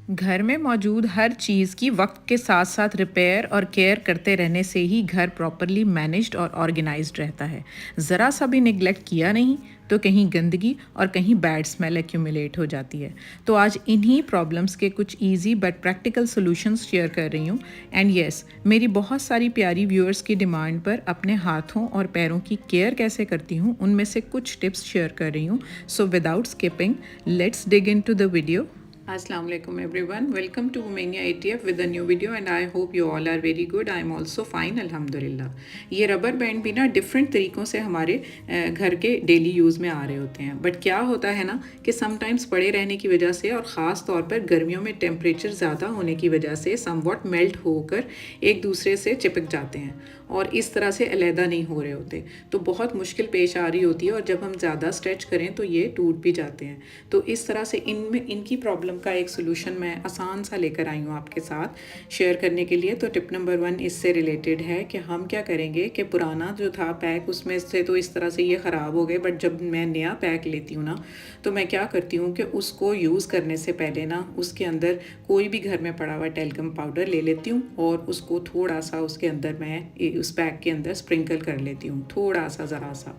घर में मौजूद हर चीज़ की वक्त के साथ साथ रिपेयर और केयर करते रहने से ही घर प्रॉपरली मैनेज्ड और ऑर्गेनाइज्ड रहता है। ज़रा सा भी निगलेक्ट किया नहीं तो कहीं गंदगी और कहीं बैड स्मेल एक्यूमुलेट हो जाती है। तो आज इन्हीं प्रॉब्लम्स के कुछ easy but practical solutions share कर रही हूँ। एंड यस, मेरी बहुत सारी प्यारी व्यूअर्स की डिमांड पर अपने हाथों और पैरों की केयर कैसे करती हूँ उनमें से कुछ टिप्स शेयर कर रही हूँ। So without skipping, let's dig into the video. Assalamu alaikum everyone, welcome to Womania ATF with a new video and I hope you all are very good. I am also fine alhamdulillah. ये rubber band भी ना different तरीक़ों से हमारे घर के daily use में आ रहे होते हैं, बट क्या होता है ना कि समटाइम्स पड़े रहने की वजह से और ख़ास तौर पर गर्मियों में टेम्परेचर ज़्यादा होने की वजह से समवॉट मेल्ट होकर एक दूसरे से चिपक जाते हैं और इस तरह से अलहदा नहीं हो रहे होते, तो बहुत मुश्किल पेश आ रही होती है और जब हम ज़्यादा स्ट्रेच करें तो ये टूट भी जाते हैं। तो इस तरह से इनकी प्रॉब्लम का एक सोल्यूशन मैं आसान सा लेकर आई हूँ आपके साथ शेयर करने के लिए। तो टिप नंबर 1 इससे रिलेटेड है कि हम क्या करेंगे कि पुराना जो था पैक उसमें से तो इस तरह से ये ख़राब हो गए, बट जब मैं नया पैक लेती हूँ ना तो मैं क्या करती हूँ कि उसको यूज़ करने से पहले ना उसके अंदर कोई भी घर में पड़ा हुआ टेल्कम पाउडर ले लेती हूँ और उसको थोड़ा सा उसके अंदर मैं उस पैक के अंदर स्प्रिंकल कर लेती हूँ, थोड़ा सा ज़रा सा।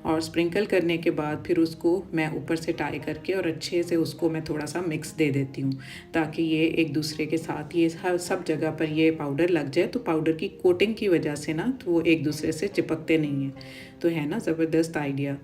और स्प्रिंकल करने के बाद फिर उसको मैं ऊपर से टाई करके और अच्छे से उसको मैं थोड़ा सा मिक्स दे देती हूँ ताकि ये एक दूसरे के साथ ये हर सब जगह पर ये पाउडर लग जाए। तो पाउडर की कोटिंग की वजह से ना तो वो एक दूसरे से चिपकते नहीं हैं। तो है ना ज़बरदस्त आइडिया।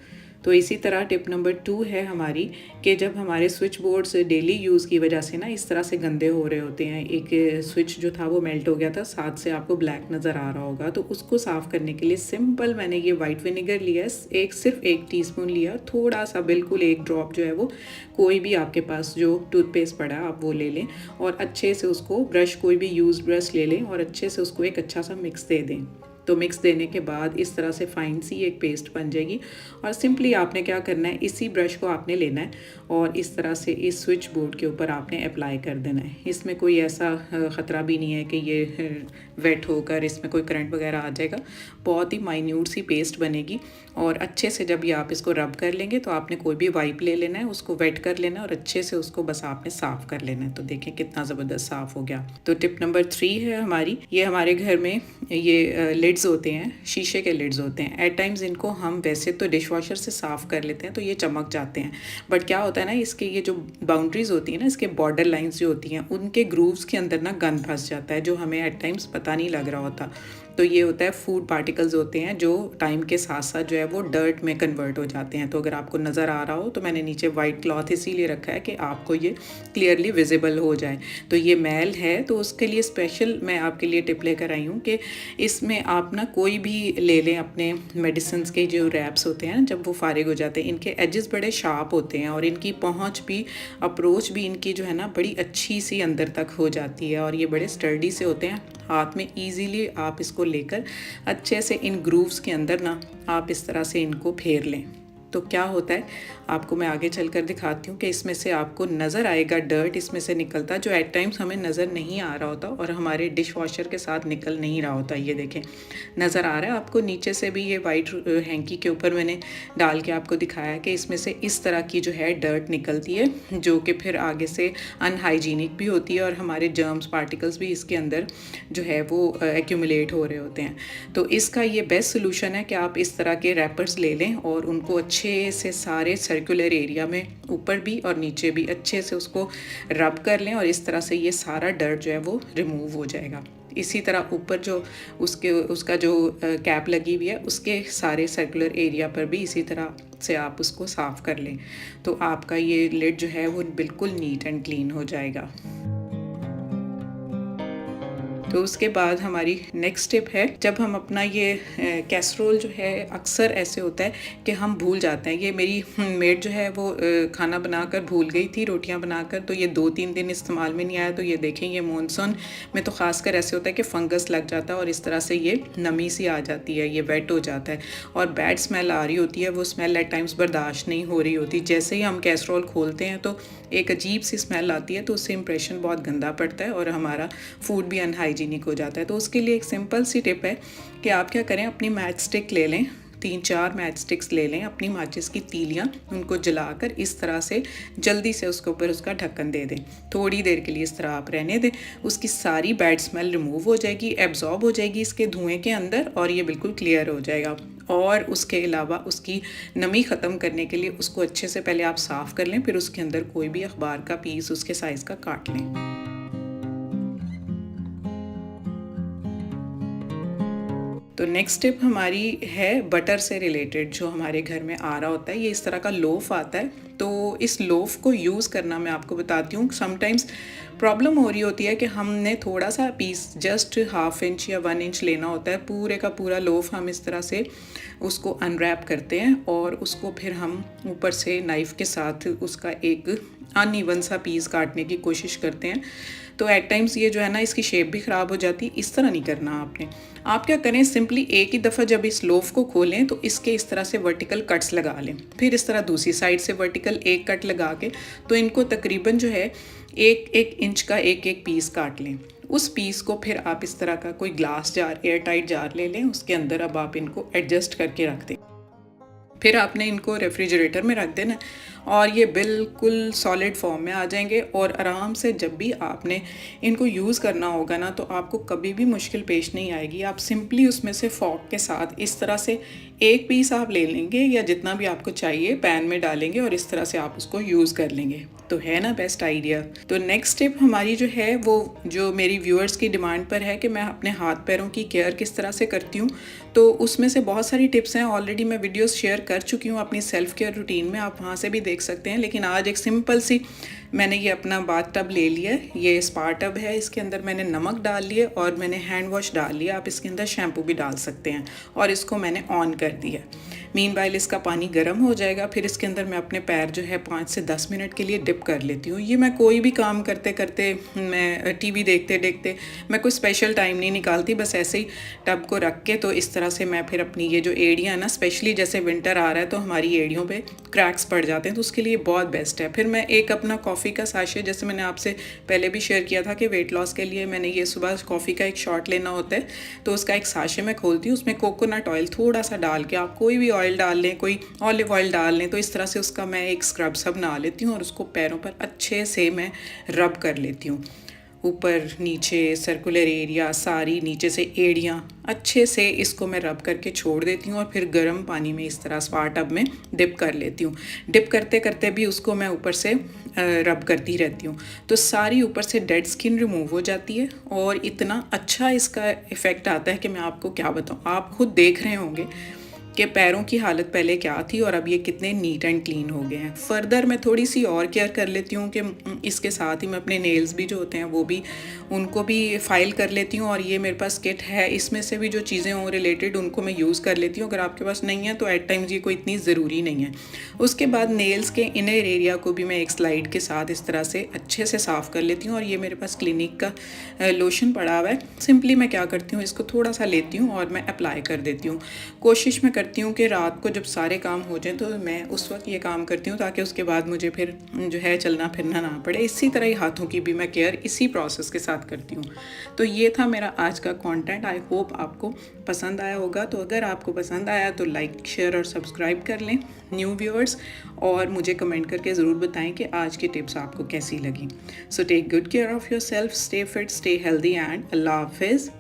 तो इसी तरह टिप नंबर 2 है हमारी कि जब हमारे स्विच बोर्ड्स डेली यूज़ की वजह से ना इस तरह से गंदे हो रहे होते हैं, एक स्विच जो था वो मेल्ट हो गया था, साथ से आपको ब्लैक नज़र आ रहा होगा, तो उसको साफ़ करने के लिए सिंपल मैंने ये वाइट विनेगर लिया, सिर्फ 1 टीस्पून लिया, थोड़ा सा बिल्कुल 1 ड्रॉप जो है वो कोई भी आपके पास जो टूथपेस्ट पड़ा आप वो ले लें और अच्छे से उसको ब्रश कोई भी यूज़ ब्रश ले लें और अच्छे से उसको एक अच्छा सा मिक्स दे दें। तो मिक्स देने के बाद इस तरह से फाइन सी एक पेस्ट बन जाएगी और सिंपली आपने क्या करना है, इसी ब्रश को आपने लेना है और इस तरह से इस स्विच बोर्ड के ऊपर आपने अप्लाई कर देना है। इसमें कोई ऐसा ख़तरा भी नहीं है कि ये वेट होकर इसमें कोई करंट वगैरह आ जाएगा। बहुत ही माइन्यूट सी पेस्ट बनेगी और अच्छे से जब ये आप इसको रब कर लेंगे तो आपने कोई भी वाइप ले लेना है, उसको वेट कर लेना है और अच्छे से उसको बस आपने साफ़ कर लेना है। तो देखें कितना ज़बरदस्त साफ़ हो गया। तो टिप नंबर 3 है हमारी, ये हमारे घर में ये लिड्स होते हैं, शीशे के लिड्स होते हैं। एट टाइम्स इनको हम वैसे तो डिश वॉशर से साफ़ कर लेते हैं तो ये चमक जाते हैं, बट क्या होता है ना इसके ये जो बाउंड्रीज होती है ना, इसके बॉर्डर लाइंस जो होती हैं उनके ग्रूव्स के अंदर ना गंद फंस जाता है जो हमें एट टाइम्स पता नहीं लग रहा होता। तो ये होता है फूड पार्टिकल्स होते हैं जो टाइम के साथ साथ जो है वो डर्ट में कन्वर्ट हो जाते हैं। तो अगर आपको नज़र आ रहा हो तो मैंने नीचे वाइट क्लॉथ इसीलिए रखा है कि आपको ये क्लियरली विजिबल हो जाए। तो ये मैल है तो उसके लिए स्पेशल मैं आपके लिए टिप लेकर आई हूँ कि इसमें आप ना कोई भी ले लें, अपने मेडिसिन के जो रैप्स होते हैं जब वो फारिग हो जाते हैं, इनके एजेस बड़े शार्प होते हैं और इनकी पहुँच भी, अप्रोच भी इनकी जो है ना बड़ी अच्छी सी अंदर तक हो जाती है और ये बड़े स्टर्डी से होते हैं। हाथ में इजीली आप इसको लेकर अच्छे से इन ग्रूव्स के अंदर ना आप इस तरह से इनको फेर लें। तो क्या होता है आपको मैं आगे चलकर दिखाती हूँ कि इसमें से आपको नज़र आएगा डर्ट इसमें से निकलता जो एट टाइम्स हमें नज़र नहीं आ रहा होता और हमारे डिश वॉशर के साथ निकल नहीं रहा होता। ये देखें नज़र आ रहा है आपको, नीचे से भी ये वाइट हैंकी के ऊपर मैंने डाल के आपको दिखाया कि इसमें से इस तरह की जो है डर्ट निकलती है जो कि फिर आगे से अनहाइजीनिक भी होती है और हमारे जर्म्स पार्टिकल्स भी इसके अंदर जो है वो एक्यूमुलेट हो रहे होते हैं। तो इसका ये बेस्ट सोल्यूशन है कि आप इस तरह के रैपर्स ले लें और उनको अच्छे से सारे सर्कुलर एरिया में ऊपर भी और नीचे भी अच्छे से उसको रब कर लें और इस तरह से ये सारा डर्ट जो है वो रिमूव हो जाएगा। इसी तरह ऊपर जो उसका जो कैप लगी हुई है उसके सारे सर्कुलर एरिया पर भी इसी तरह से आप उसको साफ़ कर लें तो आपका ये लिड जो है वो बिल्कुल नीट एंड क्लीन हो जाएगा। तो उसके बाद हमारी नेक्स्ट टिप है, जब हम अपना ये कैसरोल जो है अक्सर ऐसे होता है कि हम भूल जाते हैं। ये मेरी मेड जो है वो खाना बनाकर भूल गई थी, रोटियां बनाकर, तो ये 2-3 दिन इस्तेमाल में नहीं आया। तो ये देखें ये मॉनसून में तो ख़ासकर ऐसे होता है कि फंगस लग जाता है और इस तरह से ये नमी सी आ जाती है, ये वेट हो जाता है और बैड स्मेल आ रही होती है। वो स्मेल एट टाइम्स बर्दाश्त नहीं हो रही होती। जैसे ही हम कैसरोल खोलते हैं तो एक अजीब सी स्मेल आती है, तो उससे इंप्रेशन बहुत गंदा पड़ता है और हमारा फूड भी अनहाइजीनिक हो जाता है। तो उसके लिए एक सिंपल सी टिप है कि आप क्या करें, अपनी मैच स्टिक ले लें, 3-4 मैच स्टिक्स ले लें, अपनी माचिस की तीलियाँ, उनको जलाकर इस तरह से जल्दी से उसके ऊपर उसका ढक्कन दे दें। थोड़ी देर के लिए इस तरह आप रहने दें, उसकी सारी बैड स्मेल रिमूव हो जाएगी, एब्जॉर्ब हो जाएगी इसके धुएँ के अंदर और ये बिल्कुल क्लियर हो जाएगा। और उसके अलावा उसकी नमी ख़त्म करने के लिए उसको अच्छे से पहले आप साफ़ कर लें, फिर उसके अंदर कोई भी अखबार का पीस उसके साइज़ का काट लें। तो नेक्स्ट टिप हमारी है बटर से रिलेटेड, जो हमारे घर में आ रहा होता है, ये इस तरह का लोफ आता है। तो इस लोफ को यूज़ करना मैं आपको बताती हूँ। समटाइम्स प्रॉब्लम हो रही होती है कि हमने थोड़ा सा पीस जस्ट 1/2 इंच या 1 इंच लेना होता है, पूरे का पूरा लोफ हम इस तरह से उसको अनरैप करते हैं और उसको फिर हम ऊपर से नाइफ़ के साथ उसका एक अनइवन सा पीस काटने की कोशिश करते हैं। तो एट टाइम्स ये जो है ना, इसकी शेप भी ख़राब हो जाती है। इस तरह नहीं करना आपने। आप क्या करें, सिंपली एक ही दफ़ा जब इस लोफ को खोलें तो इसके इस तरह से वर्टिकल कट्स लगा लें, फिर इस तरह दूसरी साइड से वर्टिकल एक कट लगा के, तो इनको तकरीबन जो है 1-1 इंच का एक पीस काट लें। उस पीस को फिर आप इस तरह का कोई glass jar, air tight jar ले लें, उसके अंदर अब आप इनको एडजस्ट करके रख दें। फिर आपने इनको रेफ्रिजरेटर में रख देना और ये बिल्कुल सॉलिड फॉर्म में आ जाएंगे और आराम से जब भी आपने इनको यूज़ करना होगा ना, तो आपको कभी भी मुश्किल पेश नहीं आएगी। आप सिंपली उसमें से फॉक के साथ इस तरह से एक पीस आप ले लेंगे या जितना भी आपको चाहिए पैन में डालेंगे और इस तरह से आप उसको यूज़ कर लेंगे। तो है ना बेस्ट आइडिया। तो नेक्स्ट टिप हमारी जो है वो जो मेरी व्यूअर्स की डिमांड पर है कि मैं अपने हाथ पैरों की केयर किस तरह से करती हूँ, तो उसमें से बहुत सारी टिप्स हैं। ऑलरेडी मैं वीडियोस शेयर कर चुकी हूँ अपनी सेल्फ केयर रूटीन में, आप वहाँ से भी देख सकते हैं। लेकिन आज एक सिंपल सी, मैंने ये अपना बाथ टब ले लिया है, ये स्पा टब है, इसके अंदर मैंने नमक डाल लिया और मैंने हैंड वॉश डाल लिया। आप इसके अंदर शैम्पू भी डाल सकते हैं और इसको मैंने ऑन कर दिया। मीनवाइल इसका पानी गर्म हो जाएगा, फिर इसके अंदर मैं अपने पैर जो है 5 से 10 मिनट के लिए डिप कर लेती हूँ। ये मैं कोई भी काम करते करते, मैं टीवी देखते देखते, मैं कोई स्पेशल टाइम नहीं निकालती, बस ऐसे ही टब को रख के तो इस तरह से मैं फिर अपनी ये जो एड़ियाँ हैं ना, स्पेशली जैसे विंटर आ रहा है तो हमारी एड़ियों पे क्रैक्स पड़ जाते हैं, तो उसके लिए बहुत बेस्ट है। फिर मैं एक अपना कॉफ़ी का साशे, जैसे मैंने आपसे पहले भी शेयर किया था कि वेट लॉस के लिए मैंने ये सुबह कॉफ़ी का एक शॉट लेना होता है, तो उसका एक साशे मैं खोलती हूँ, उसमें कोकोनट ऑयल थोड़ा सा डाल के, आप कोई भी ऑयल डाल लें, कोई ऑलिव ऑयल डाल लें, तो इस तरह से उसका मैं एक स्क्रब सा बना लेती हूँ और उसको पैरों पर अच्छे से मैं रब कर लेती हूँ। ऊपर नीचे सर्कुलर एरिया सारी, नीचे से एड़ियाँ, अच्छे से इसको मैं रब करके छोड़ देती हूँ और फिर गर्म पानी में इस तरह स्पा टब में डिप कर लेती हूँ। डिप करते करते भी उसको मैं ऊपर से रब करती रहती हूँ, तो सारी ऊपर से डेड स्किन रिमूव हो जाती है और इतना अच्छा इसका इफ़ेक्ट आता है कि मैं आपको क्या बताऊँ। आप खुद देख रहे होंगे कि पैरों की हालत पहले क्या थी और अब ये कितने नीट एंड क्लीन हो गए हैं। फर्दर मैं थोड़ी सी और केयर कर लेती हूँ कि इसके साथ ही मैं अपने नेल्स भी जो होते हैं वो भी, उनको भी फाइल कर लेती हूँ और ये मेरे पास किट है, इसमें से भी जो चीज़ें हों रिलेटेड उनको मैं यूज़ कर लेती हूँ। अगर आपके पास नहीं है तो एट टाइम्स ये कोई इतनी ज़रूरी नहीं है। उसके बाद नेल्स के इनर एरिया को भी मैं एक स्लाइड के साथ इस तरह से अच्छे से साफ़ कर लेती हूँ और ये मेरे पास क्लिनिक का लोशन पड़ा हुआ है। सिंपली मैं क्या करती हूँ, इसको थोड़ा सा लेती हूँ और मैं अप्लाई कर देती हूँ। कोशिश मैं करती हूँ कि रात को जब सारे काम हो जाएं तो मैं उस वक्त ये काम करती हूँ, ताकि उसके बाद मुझे फिर जो है चलना फिरना ना पड़े। इसी तरह ही हाथों की भी मैं केयर इसी प्रोसेस के साथ करती हूँ। तो ये था मेरा आज का कंटेंट। आई होप आपको पसंद आया होगा। तो अगर आपको पसंद आया तो लाइक, शेयर और सब्सक्राइब कर लें न्यू व्यूअर्स, और मुझे कमेंट करके ज़रूर बताएं कि आज की टिप्स आपको कैसी लगी। So take good care of yourself, stay fit, stay healthy and अल्लाह हाफिज़।